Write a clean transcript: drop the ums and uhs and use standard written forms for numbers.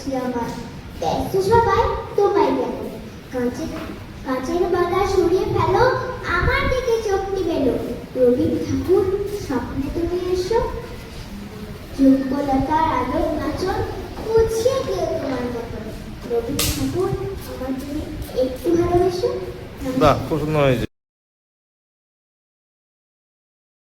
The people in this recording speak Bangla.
বুঝি আমার ব্যস্ত সবাই তোমায় দেখো কাঁচের বাধা সরিয়ে ফেলো আমার দিকে চোখটি মেলো রবি ঠাকুর স্বপ্নে তুমি এসো যোগ্যলতার আলোর নাচন বুঝিয়ে দিও তোমার মতন রবি ঠাকুর আমার তুমি একটু ভালোবেসো। বাহ, খুব সুন্দর হয়েছে।